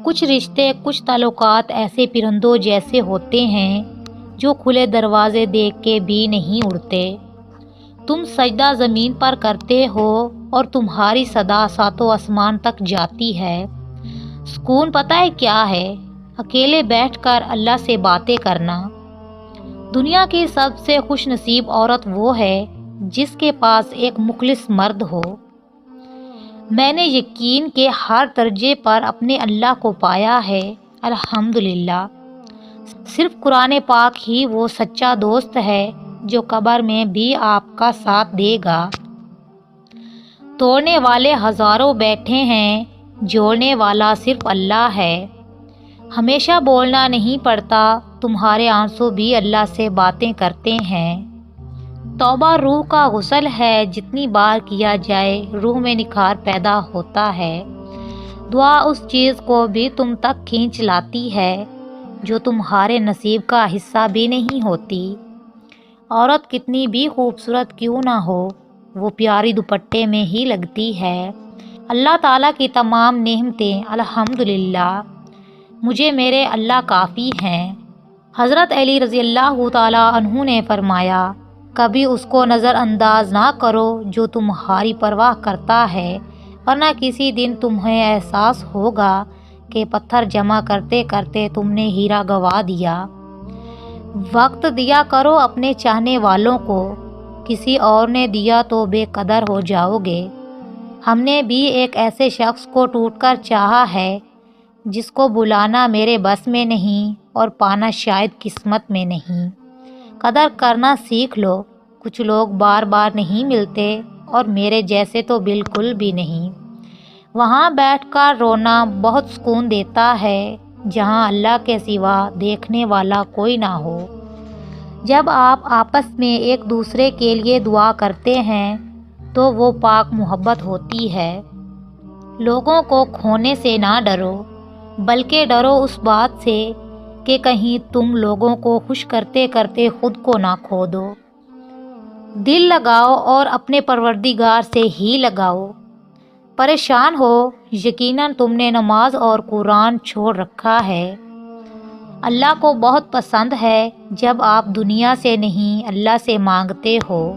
کچھ رشتے، کچھ تعلقات ایسے پرندوں جیسے ہوتے ہیں جو کھلے دروازے دیکھ کے بھی نہیں اڑتے۔ تم سجدہ زمین پر کرتے ہو اور تمہاری صدا ساتوں آسمان تک جاتی ہے۔ سکون پتہ ہے کیا ہے؟ اکیلے بیٹھ کر اللہ سے باتیں کرنا۔ دنیا کی سب سے خوش نصیب عورت وہ ہے جس کے پاس ایک مخلص مرد ہو۔ میں نے یقین کے ہر درجے پر اپنے اللہ کو پایا ہے، الحمدللہ۔ صرف قرآن پاک ہی وہ سچا دوست ہے جو قبر میں بھی آپ کا ساتھ دے گا۔ توڑنے والے ہزاروں بیٹھے ہیں، جوڑنے والا صرف اللہ ہے۔ ہمیشہ بولنا نہیں پڑتا، تمہارے آنسو بھی اللہ سے باتیں کرتے ہیں۔ توبہ روح کا غسل ہے، جتنی بار کیا جائے روح میں نکھار پیدا ہوتا ہے۔ دعا اس چیز کو بھی تم تک کھینچ لاتی ہے جو تمہارے نصیب کا حصہ بھی نہیں ہوتی۔ عورت کتنی بھی خوبصورت کیوں نہ ہو، وہ پیاری دوپٹے میں ہی لگتی ہے۔ اللہ تعالیٰ کی تمام نعمتیں الحمدللہ، مجھے میرے اللہ کافی ہیں۔ حضرت علی رضی اللہ تعالیٰ عنہ نے فرمایا، کبھی اس کو نظر انداز نہ کرو جو تمہاری پرواہ کرتا ہے، ورنہ کسی دن تمہیں احساس ہوگا کہ پتھر جمع کرتے کرتے تم نے ہیرا گنوا دیا۔ وقت دیا کرو اپنے چاہنے والوں کو، کسی اور نے دیا تو بے قدر ہو جاؤ گے۔ ہم نے بھی ایک ایسے شخص کو ٹوٹ کر چاہا ہے جس کو بلانا میرے بس میں نہیں اور پانا شاید قسمت میں نہیں۔ قدر کرنا سیکھ لو، کچھ لوگ بار بار نہیں ملتے اور میرے جیسے تو بالکل بھی نہیں۔ وہاں بیٹھ کر رونا بہت سکون دیتا ہے جہاں اللہ کے سوا دیکھنے والا کوئی نہ ہو۔ جب آپ آپس میں ایک دوسرے کے لیے دعا کرتے ہیں تو وہ پاک محبت ہوتی ہے۔ لوگوں کو کھونے سے نہ ڈرو، بلکہ ڈرو اس بات سے کہ کہیں تم لوگوں کو خوش کرتے کرتے خود کو نہ کھو دو۔ دل لگاؤ اور اپنے پروردگار سے ہی لگاؤ۔ پریشان ہو، یقیناً تم نے نماز اور قرآن چھوڑ رکھا ہے۔ اللہ کو بہت پسند ہے جب آپ دنیا سے نہیں اللہ سے مانگتے ہو۔